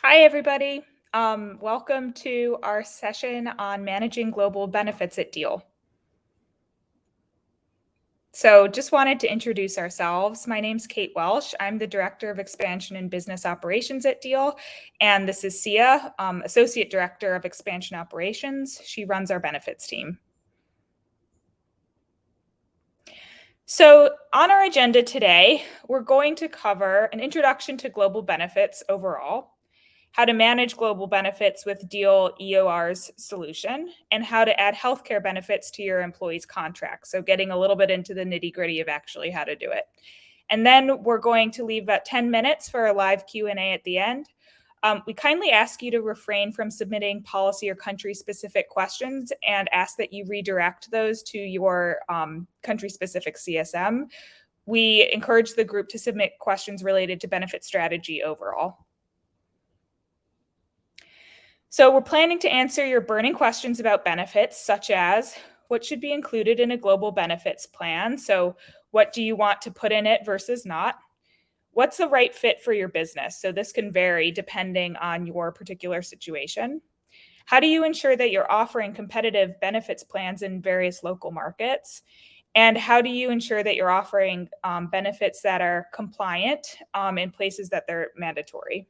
Hi, everybody. Welcome to our session on managing global benefits at Deel. So, just wanted to introduce ourselves. My name's Kate Welsh. I'm the Director of Expansion and Business Operations at Deel. And this is Sia, Associate Director of Expansion Operations. She runs our benefits team. So, on our agenda today, we're going to cover an introduction to global benefits overall, how to manage global benefits with Deel EOR's solution, and how to add healthcare benefits to your employees' contracts. So getting a little bit into the nitty-gritty of actually how to do it. And then we're going to leave about 10 minutes for a live Q&A at the end. We kindly ask you to refrain from submitting policy or country-specific questions and ask that you redirect those to your country-specific CSM. We encourage the group to submit questions related to benefit strategy overall. So we're planning to answer your burning questions about benefits, such as what should be included in a global benefits plan? So what do you want to put in it versus not? What's the right fit for your business? So this can vary depending on your particular situation. How do you ensure that you're offering competitive benefits plans in various local markets? And how do you ensure that you're offering benefits that are compliant in places that they're mandatory?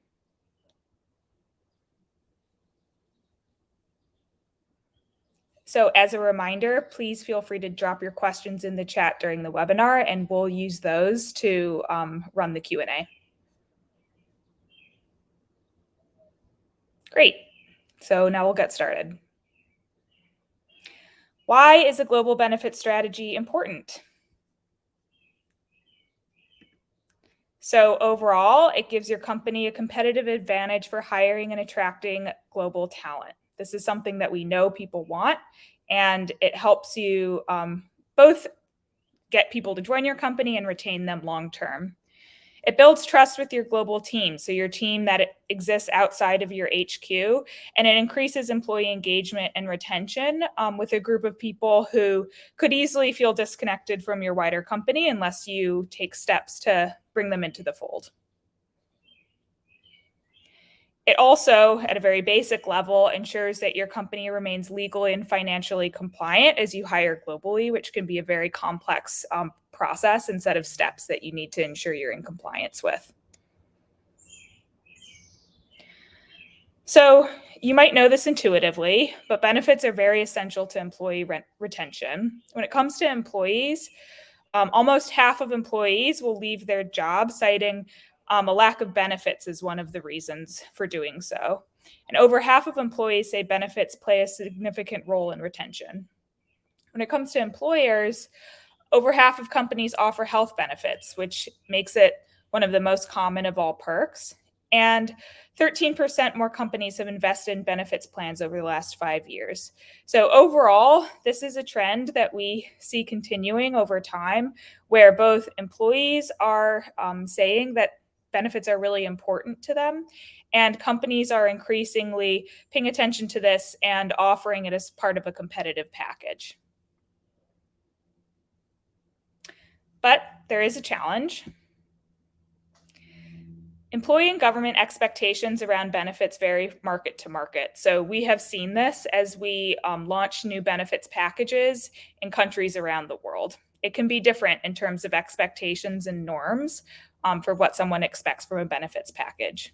So as a reminder, please feel free to drop your questions in the chat during the webinar, and we'll use those to run the Q&A. Great. So now we'll get started. Why is a global benefit strategy important? So overall, it gives your company a competitive advantage for hiring and attracting global talent. This is something that we know people want, and it helps you both get people to join your company and retain them long term. It builds trust with your global team, so your team that exists outside of your HQ, and it increases employee engagement and retention with a group of people who could easily feel disconnected from your wider company unless you take steps to bring them into the fold. It also, at a very basic level, ensures that your company remains legally and financially compliant as you hire globally, which can be a very complex process and set of steps that you need to ensure you're in compliance with. So you might know this intuitively, but benefits are very essential to employee retention. When it comes to employees, almost half of employees will leave their job citing a lack of benefits as one of the reasons for doing so. And over half of employees say benefits play a significant role in retention. When it comes to employers, over half of companies offer health benefits, which makes it one of the most common of all perks. And 13% more companies have invested in benefits plans over the last 5 years. So overall, this is a trend that we see continuing over time, where both employees are saying that benefits are really important to them, and companies are increasingly paying attention to this and offering it as part of a competitive package. But there is a challenge. Employee and government expectations around benefits vary market to market. So we have seen this as we launch new benefits packages in countries around the world. It can be different in terms of expectations and norms for what someone expects from a benefits package.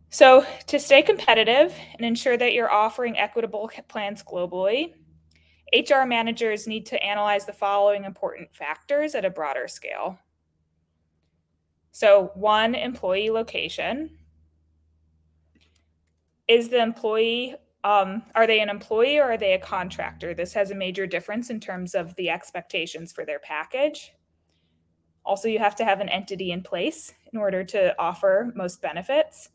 So to stay competitive and ensure that you're offering equitable plans globally, HR managers need to analyze the following important factors at a broader scale. So 1, employee location. Is the employee, are they an employee or are they a contractor? This has a major difference in terms of the expectations for their package. Also, you have to have an entity in place in order to offer most benefits.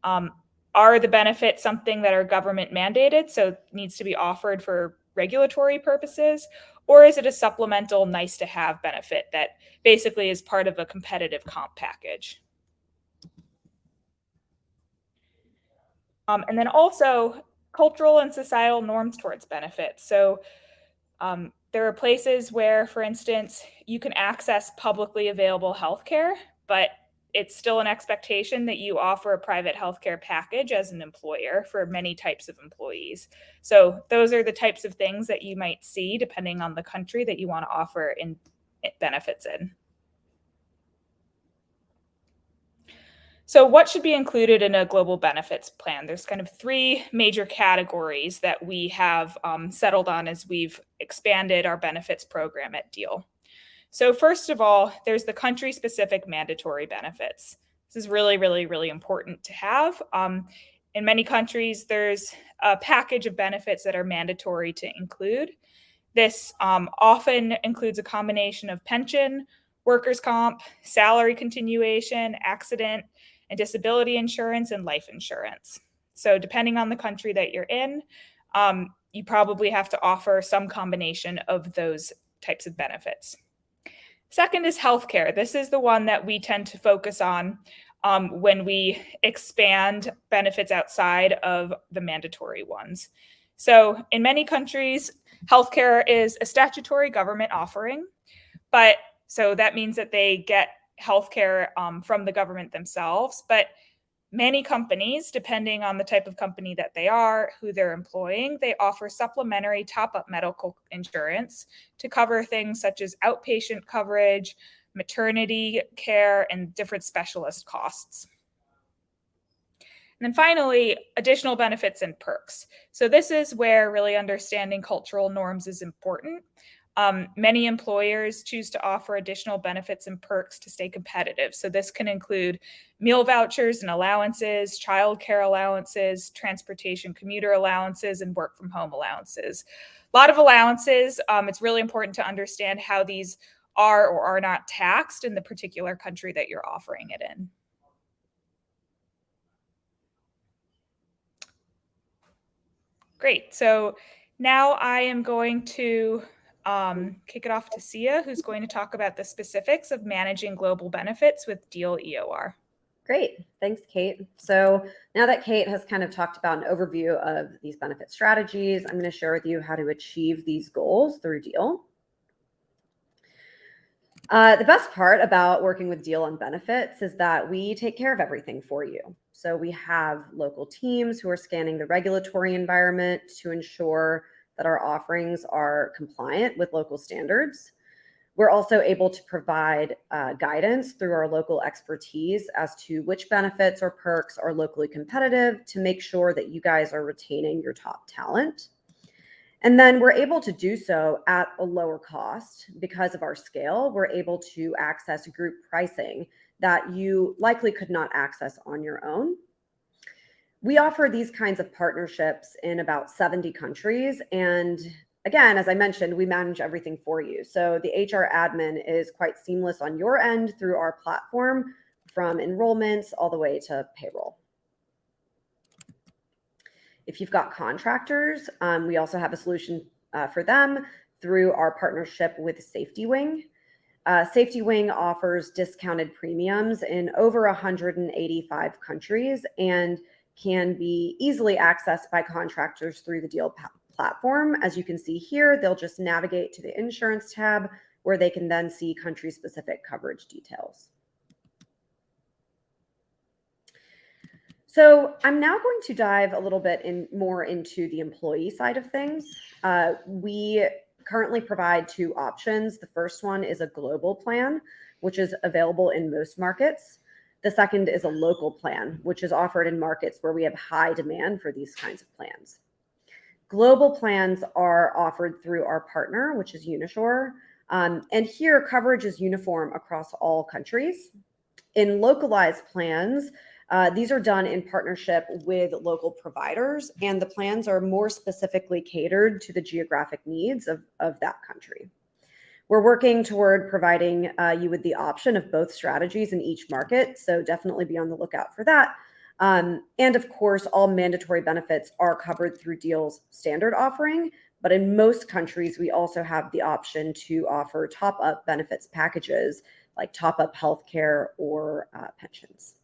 Are the benefits something that are government mandated, so it needs to be offered for regulatory purposes, or is it a supplemental nice to have benefit that basically is part of a competitive comp package? And then also cultural and societal norms towards benefits. So there are places where, for instance, you can access publicly available healthcare, but it's still an expectation that you offer a private healthcare package as an employer for many types of employees. So those are the types of things that you might see depending on the country that you want to offer in benefits in. So what should be included in a global benefits plan? There's kind of three major categories that we have settled on as we've expanded our benefits program at Deel. So first of all, there's the country-specific mandatory benefits. This is really, really, really important to have. In many countries, there's a package of benefits that are mandatory to include. This often includes a combination of pension, workers' comp, salary continuation, accident and disability insurance, and life insurance. So depending on the country that you're in, you probably have to offer some combination of those types of benefits. Second is healthcare. This is the one that we tend to focus on when we expand benefits outside of the mandatory ones. So in many countries, healthcare is a statutory government offering, but so that means that they get healthcare from the government themselves. But many companies, depending on the type of company that they are, who they're employing, they offer supplementary top-up medical insurance to cover things such as outpatient coverage, maternity care, and different specialist costs. And then finally, additional benefits and perks. So this is where really understanding cultural norms is important. Many employers choose to offer additional benefits and perks to stay competitive. So this can include meal vouchers and allowances, childcare allowances, transportation commuter allowances, and work from home allowances. A lot of allowances. It's really important to understand how these are or are not taxed in the particular country that you're offering it in. Great. So now I am going to kick it off to Sia, who's going to talk about the specifics of managing global benefits with Deel EOR. Great. Thanks, Kate. So now that Kate has kind of talked about an overview of these benefit strategies, I'm going to share with you how to achieve these goals through Deel. The best part about working with Deel on benefits is that we take care of everything for you. So we have local teams who are scanning the regulatory environment to ensure that our offerings are compliant with local standards. We're also able to provide guidance through our local expertise as to which benefits or perks are locally competitive to make sure that you guys are retaining your top talent. And then we're able to do so at a lower cost because of our scale. We're able to access group pricing that you likely could not access on your own. We offer these kinds of partnerships in about 70 countries. And again, as I mentioned, we manage everything for you. So the HR admin is quite seamless on your end through our platform, from enrollments all the way to payroll. If you've got contractors, we also have a solution for them through our partnership with Safety Wing. Safety Wing offers discounted premiums in over 185 countries and can be easily accessed by contractors through the Deel platform. As you can see here, they'll just navigate to the insurance tab where they can then see country-specific coverage details. So I'm now going to dive a little bit more into the employee side of things. We currently provide two options. The first one is a global plan, which is available in most markets. The second is a local plan, which is offered in markets where we have high demand for these kinds of plans. Global plans are offered through our partner, which is Untitled. And here coverage is uniform across all countries. In localized plans, these are done in partnership with local providers, and the plans are more specifically catered to the geographic needs of that country. We're working toward providing you with the option of both strategies in each market, so definitely be on the lookout for that. And of course, all mandatory benefits are covered through Deel's standard offering, but in most countries, we also have the option to offer top-up benefits packages like top-up healthcare or pensions.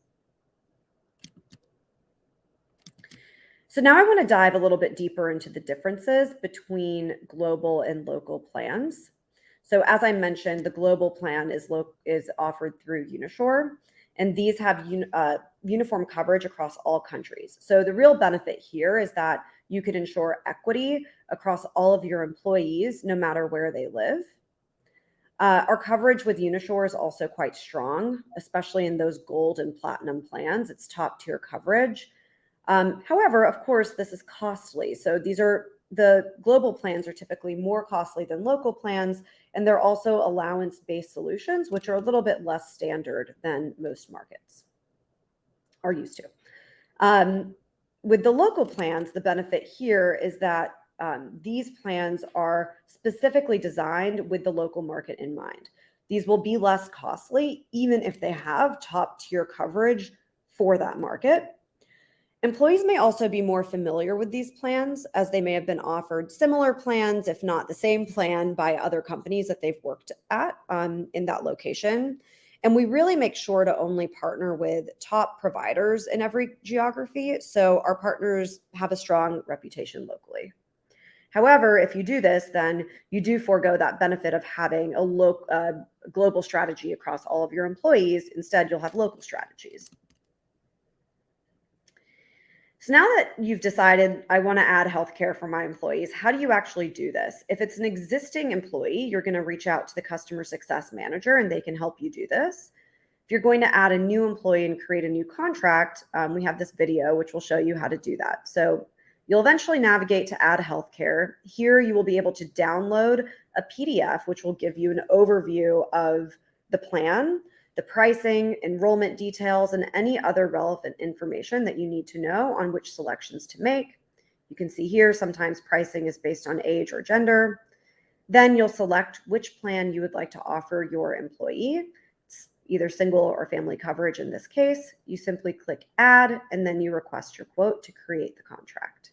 So now I want to dive a little bit deeper into the differences between global and local plans. So as I mentioned, the global plan is offered through Untitled, and these have uniform coverage across all countries. So the real benefit here is that you could ensure equity across all of your employees, no matter where they live. Our coverage with Unishore is also quite strong, especially in those gold and platinum plans. It's top tier coverage. However, of course, this is costly. So the global plans are typically more costly than local plans, and they're also allowance-based solutions, which are a little bit less standard than most markets are used to. With the local plans, the benefit here is that these plans are specifically designed with the local market in mind. These will be less costly, even if they have top tier coverage for that market. Employees may also be more familiar with these plans, as they may have been offered similar plans, if not the same plan, by other companies that they've worked at in that location. And we really make sure to only partner with top providers in every geography, so our partners have a strong reputation locally. However, if you do this, then you do forego that benefit of having a global strategy across all of your employees. Instead, you'll have local strategies. So now that you've decided, I want to add healthcare for my employees, how do you actually do this? If it's an existing employee, you're going to reach out to the customer success manager and they can help you do this. If you're going to add a new employee and create a new contract, we have this video which will show you how to do that. So you'll eventually navigate to add healthcare. Here you will be able to download a PDF which will give you an overview of the plan, the pricing, enrollment details, and any other relevant information that you need to know on which selections to make. You can see here sometimes pricing is based on age or gender. Then you'll select which plan you would like to offer your employee. It's either single or family coverage in this case. You simply click add, and then you request your quote to create the contract.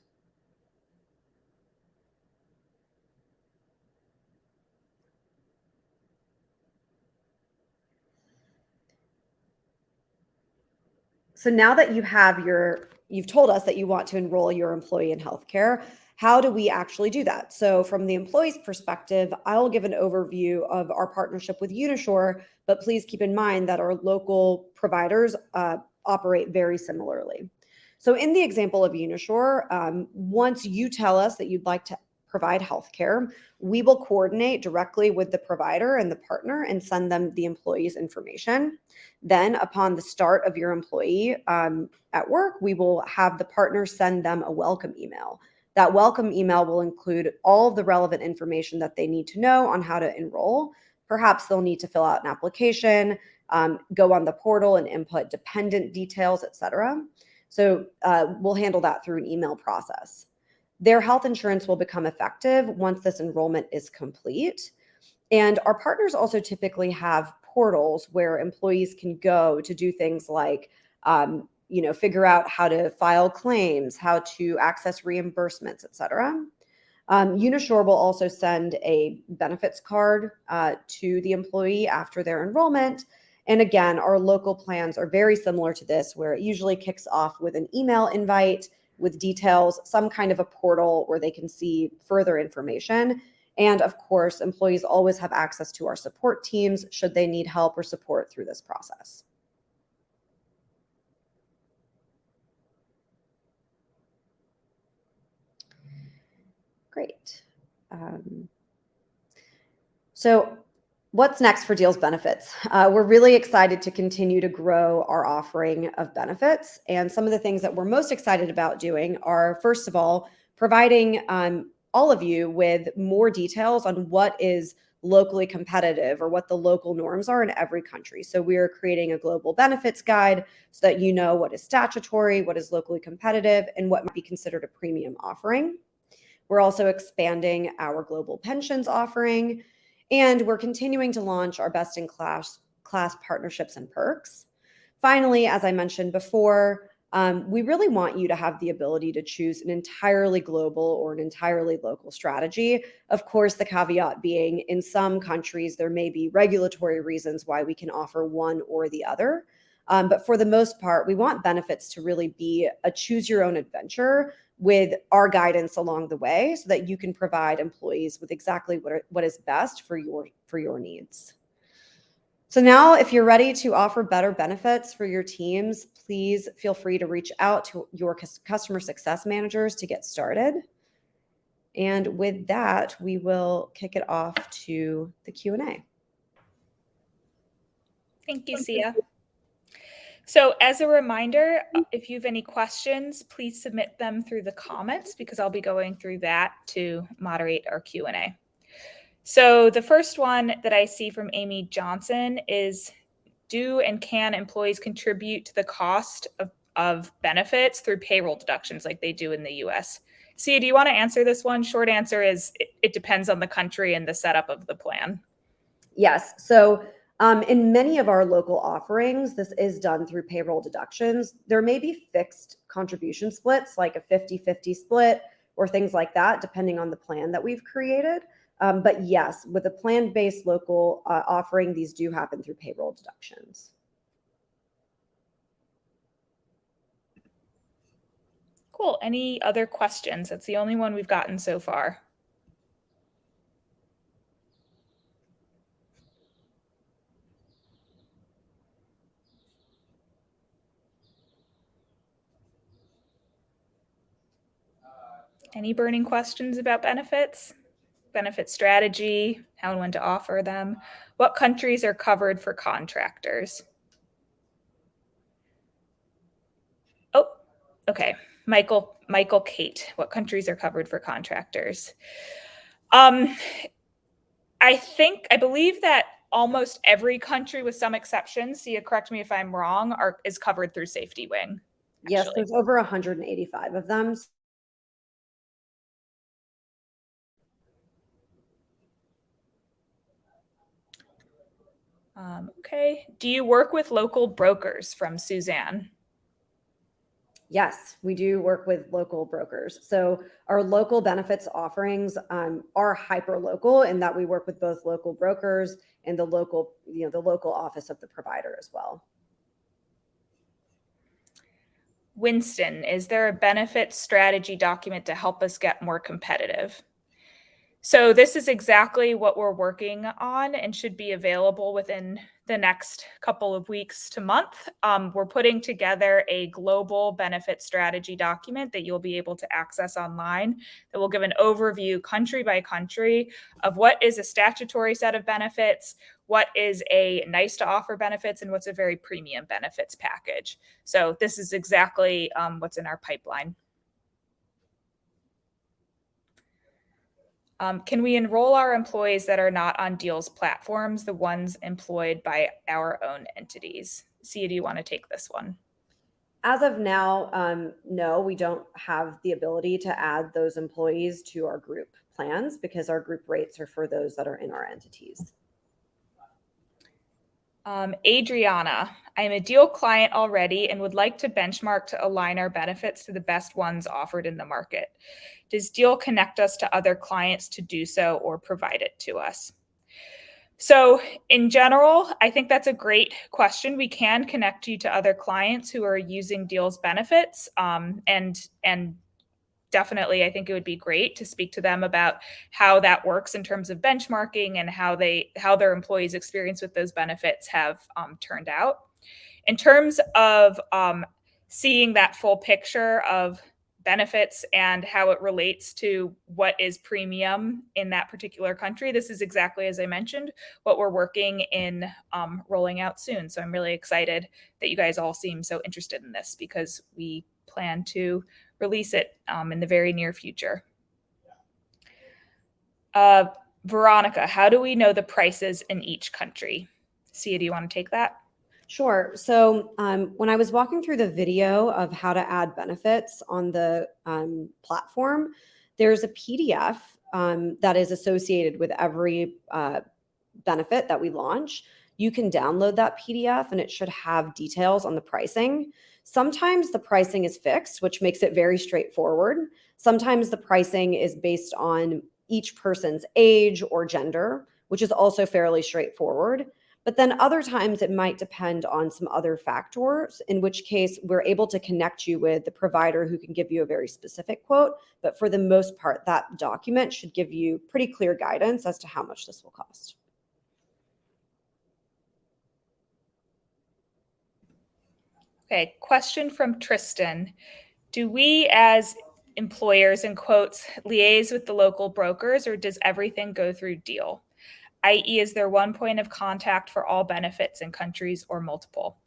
So now that you've told us that you want to enroll your employee in healthcare, how do we actually do that? So from the employee's perspective, I'll give an overview of our partnership with Unishore, but please keep in mind that our local providers operate very similarly. So in the example of Unishore, once you tell us that you'd like to provide healthcare, we will coordinate directly with the provider and the partner and send them the employee's information. Then upon the start of your employee at work, we will have the partner send them a welcome email. That welcome email will include all of the relevant information that they need to know on how to enroll. Perhaps they'll need to fill out an application, go on the portal and input dependent details, etc. So we'll handle that through an email process. Their health insurance will become effective once this enrollment is complete. And our partners also typically have portals where employees can go to do things like, figure out how to file claims, how to access reimbursements, etc. Unishore will also send a benefits card to the employee after their enrollment. And again, our local plans are very similar to this, where it usually kicks off with an email invite with details, some kind of a portal where they can see further information. And of course, employees always have access to our support teams should they need help or support through this process. Great. So what's next for Deel's benefits? We're really excited to continue to grow our offering of benefits. And some of the things that we're most excited about doing are, first of all, providing all of you with more details on what is locally competitive or what the local norms are in every country. So we are creating a global benefits guide so that you know what is statutory, what is locally competitive, and what might be considered a premium offering. We're also expanding our global pensions offering, and we're continuing to launch our best-in-class partnerships and perks. Finally, as I mentioned before, we really want you to have the ability to choose an entirely global or an entirely local strategy. Of course, the caveat being in some countries, there may be regulatory reasons why we can offer one or the other. But for the most part, we want benefits to really be a choose your own adventure with our guidance along the way so that you can provide employees with exactly what is best for your needs. So now if you're ready to offer better benefits for your teams, please feel free to reach out to your customer success managers to get started. And with that, we will kick it off to the Q&A. Thank you, Sia. So as a reminder, if you have any questions, please submit them through the comments because I'll be going through that to moderate our Q&A. So the first one that I see from Amy Johnson is, do and can employees contribute to the cost of benefits through payroll deductions like they do in the US? Sia, do you want to answer this one? Short answer is it depends on the country and the setup of the plan. Yes. So in many of our local offerings, this is done through payroll deductions. There may be fixed contribution splits, like a 50-50 split or things like that, depending on the plan that we've created. But yes, with a plan-based local offering, these do happen through payroll deductions. Cool. Any other questions? That's the only one we've gotten so far. Any burning questions about benefits? Benefit strategy, how and when to offer them? What countries are covered for contractors? Oh, okay. Michael Kate, what countries are covered for contractors? I believe that almost every country, with some exceptions, Sia, correct me if I'm wrong, is covered through Safety Wing. Yes, there's over 185 of them. Okay. Do you work with local brokers? From Suzanne. Yes, we do work with local brokers. So our local benefits offerings are hyper local in that we work with both local brokers and the local office of the provider as well. Winston, is there a benefit strategy document to help us get more competitive? So this is exactly what we're working on and should be available within the next couple of weeks to month. We're putting together a global benefit strategy document that you'll be able to access online that will give an overview country by country of what is a statutory set of benefits, what is a nice to offer benefits, and what's a very premium benefits package. So this is exactly what's in our pipeline. Can we enroll our employees that are not on Deel's platforms, the ones employed by our own entities? Sia, do you want to take this one? As of now, no, we don't have the ability to add those employees to our group plans because our group rates are for those that are in our entities. Adriana, I'm a Deel client already and would like to benchmark to align our benefits to the best ones offered in the market. Does Deel connect us to other clients to do so or provide it to us? So in general, I think that's a great question. We can connect you to other clients who are using Deel's benefits, and definitely, I think it would be great to speak to them about how that works in terms of benchmarking and how their employees' experience with those benefits have turned out. In terms of seeing that full picture of benefits and how it relates to what is premium in that particular country, this is exactly, as I mentioned, what we're working in rolling out soon. So I'm really excited that you guys all seem so interested in this because we plan to release it in the very near future. Veronica, how do we know the prices in each country? Sia, do you want to take that? Sure. So when I was walking through the video of how to add benefits on the platform, there's a PDF that is associated with every benefit that we launch. You can download that PDF and it should have details on the pricing. Sometimes the pricing is fixed, which makes it very straightforward. Sometimes the pricing is based on each person's age or gender, which is also fairly straightforward. But then other times it might depend on some other factors, in which case we're able to connect you with the provider who can give you a very specific quote. But for the most part, that document should give you pretty clear guidance as to how much this will cost. Okay, question from Tristan. Do we as employers, in quotes, liaise with the local brokers, or does everything go through Deel? i.e., is there one point of contact for all benefits in countries or multiple?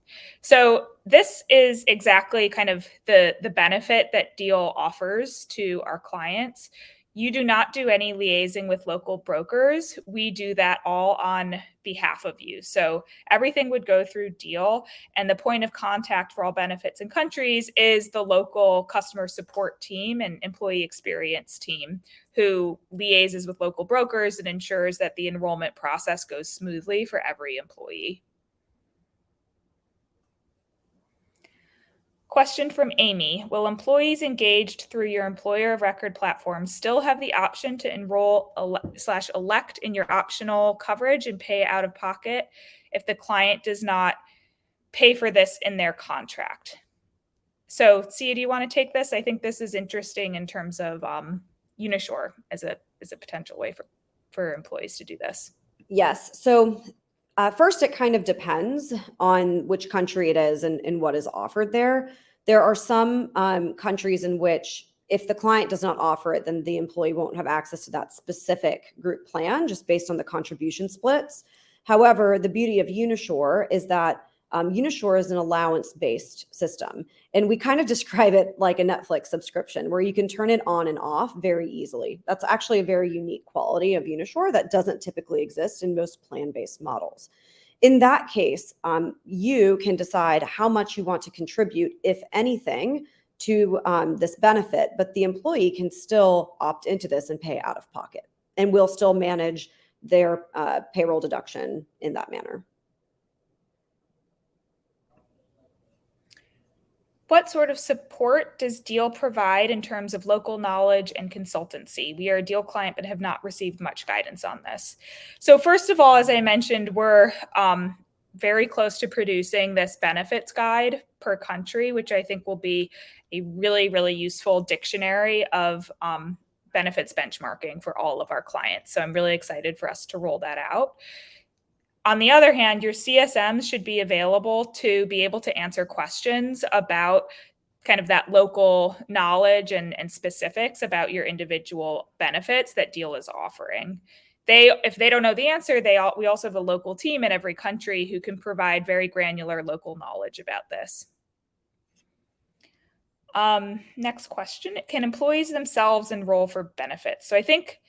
So this is exactly kind of the benefit that Deel offers to our clients. You do not do any liaising with local brokers. We do that all on behalf of you. So everything would go through Deel, and the point of contact for all benefits and countries is the local customer support team and employee experience team who liaises with local brokers and ensures that the enrollment process goes smoothly for every employee. Question from Amy. Will employees engaged through your employer of record platform still have the option to enroll / elect in your optional coverage and pay out of pocket if the client does not pay for this in their contract? So, Sia, do you want to take this? I think this is interesting in terms of Unishore as a potential way for employees to do this. Yes. So first, it kind of depends on which country it is and what is offered there. There are some countries in which if the client does not offer it, then the employee won't have access to that specific group plan just based on the contribution splits. However, the beauty of Unishore is that Unishore is an allowance-based system. And we kind of describe it like a Netflix subscription where you can turn it on and off very easily. That's actually a very unique quality of Unishore that doesn't typically exist in most plan-based models. In that case, you can decide how much you want to contribute, if anything, to this benefit, but the employee can still opt into this and pay out of pocket, and we'll still manage their payroll deduction in that manner. What sort of support does Deel provide in terms of local knowledge and consultancy? We are a Deel client but have not received much guidance on this. So first of all, as I mentioned, we're very close to producing this benefits guide per country, which I think will be a really, really useful dictionary of benefits benchmarking for all of our clients. So I'm really excited for us to roll that out. On the other hand, your CSMs should be available to be able to answer questions about kind of that local knowledge and specifics about your individual benefits that Deel is offering. If they don't know the answer, we also have a local team in every country who can provide very granular local knowledge about this. Next question. Can employees themselves enroll for benefits? So I think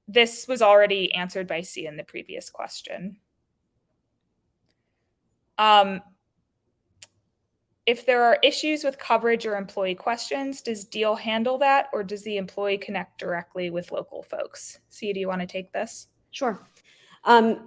this was already answered by Sia in the previous question. If there are issues with coverage or employee questions, does Deel handle that, or does the employee connect directly with local folks? Sia, do you want to take this? Sure.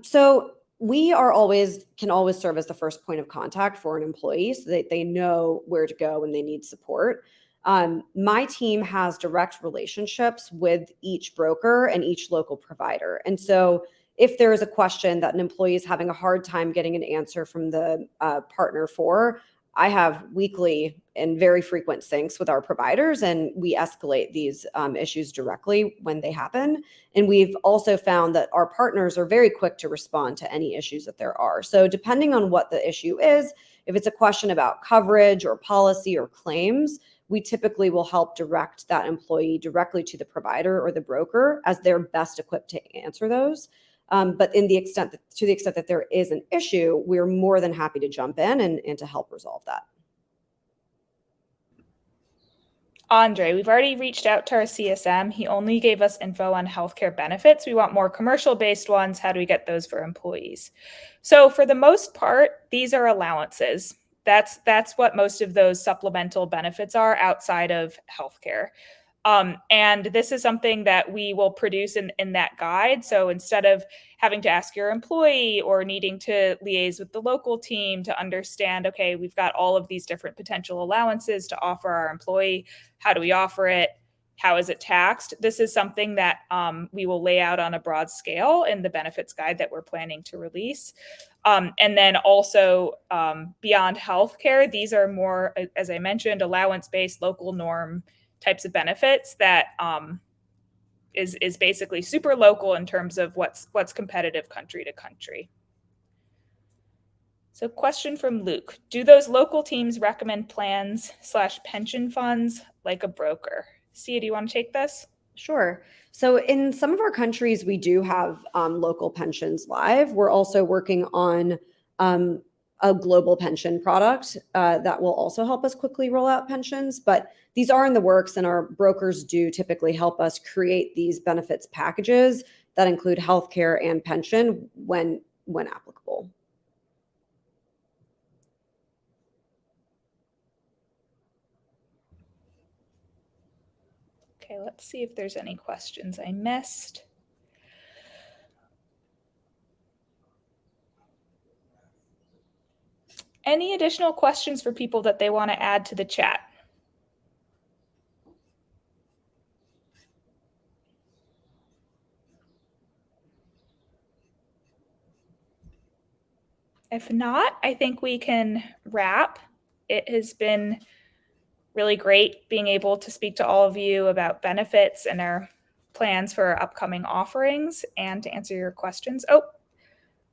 So we can always serve as the first point of contact for an employee so that they know where to go when they need support. My team has direct relationships with each broker and each local provider. And so if there is a question that an employee is having a hard time getting an answer from the partner for, I have weekly and very frequent syncs with our providers, and we escalate these issues directly when they happen. And we've also found that our partners are very quick to respond to any issues that there are. So depending on what the issue is, if it's a question about coverage or policy or claims, we typically will help direct that employee directly to the provider or the broker as they're best equipped to answer those. But to the extent that there is an issue, we're more than happy to jump in and to help resolve that. Andre, we've already reached out to our CSM. He only gave us info on healthcare benefits. We want more commercial-based ones. How do we get those for employees? So for the most part, these are allowances. That's what most of those supplemental benefits are outside of healthcare. And this is something that we will produce in that guide. So instead of having to ask your employee or needing to liaise with the local team to understand, okay, we've got all of these different potential allowances to offer our employee. How do we offer it? How is it taxed? This is something that we will lay out on a broad scale in the benefits guide that we're planning to release. And then also beyond healthcare, these are more, as I mentioned, allowance-based local norm types of benefits that is basically super local in terms of what's competitive country to country. So question from Luke, do those local teams recommend plans / pension funds like a broker? Sia, do you want to take this? Sure. So in some of our countries, we do have local pensions live. We're also working on a global pension product that will also help us quickly roll out pensions. But these are in the works, and our brokers do typically help us create these benefits packages that include healthcare and pension when applicable. Okay, let's see if there's any questions I missed. Any additional questions for people that they want to add to the chat? If not, I think we can wrap. It has been really great being able to speak to all of you about benefits and our plans for our upcoming offerings and to answer your questions.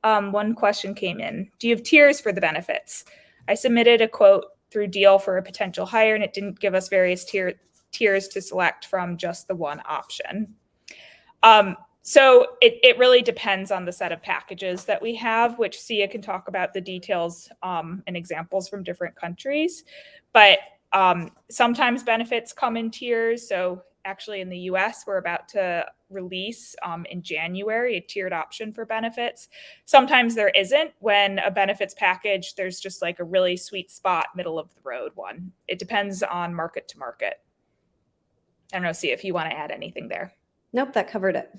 One question came in. Do you have tiers for the benefits? I submitted a quote through Deel for a potential hire, and it didn't give us various tiers to select from, just the one option. So it really depends on the set of packages that we have, which Sia can talk about the details and examples from different countries. But sometimes benefits come in tiers. So actually in the US, we're about to release in January a tiered option for benefits. Sometimes there isn't. When a benefits package, there's just like a really sweet spot, middle of the road one. It depends on market to market. I don't know, Sia, if you want to add anything there. Nope, that covered it.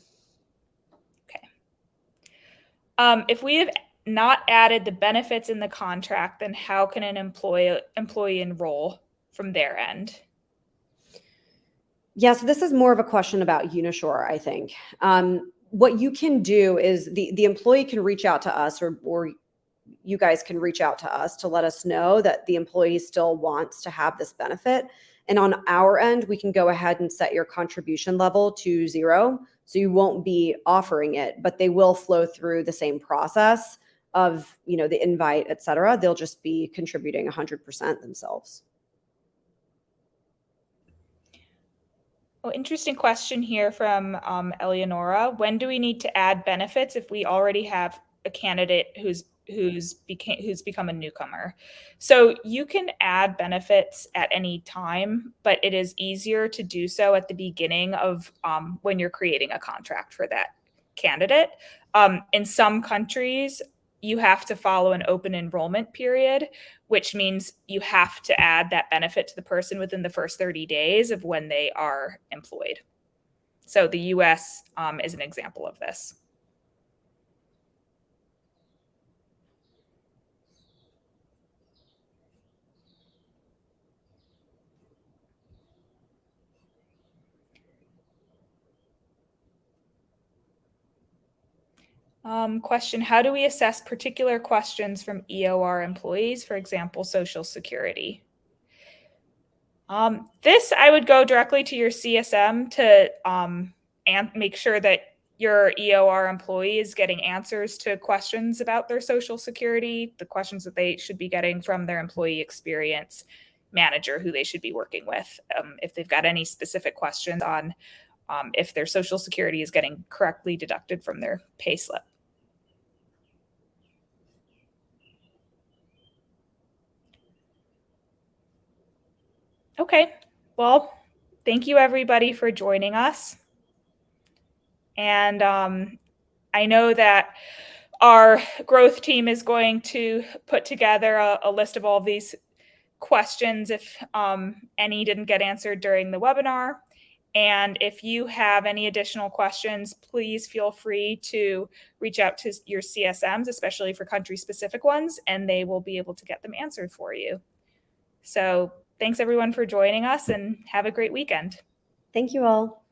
If we have not added the benefits in the contract, then how can an employee enroll from their end? Yeah, so this is more of a question about Unishore, I think. What you can do is the employee can reach out to us, or you guys can reach out to us to let us know that the employee still wants to have this benefit. And on our end, we can go ahead and set your contribution level to 0. So you won't be offering it, but they will flow through the same process of, the invite, et cetera. They'll just be contributing 100% themselves. Oh, interesting question here from Eleonora. When do we need to add benefits if we already have a candidate who's become a newcomer? So you can add benefits at any time, but it is easier to do so at the beginning of when you're creating a contract for that candidate. In some countries, you have to follow an open enrollment period, which means you have to add that benefit to the person within the first 30 days of when they are employed. So the US is an example of this. Question, how do we assess particular questions from EOR employees, for example, Social Security? This, I would go directly to your CSM to and make sure that your EOR employee is getting answers to questions about their Social Security, the questions that they should be getting from their employee experience manager who they should be working with. If they've got any specific questions on if their Social Security is getting correctly deducted from their pay slip. Okay, well, thank you everybody for joining us. And I know that our growth team is going to put together a list of all of these questions if any didn't get answered during the webinar. And if you have any additional questions, please feel free to reach out to your CSMs, especially for country-specific ones, and they will be able to get them answered for you. So thanks everyone for joining us, and have a great weekend. Thank you all.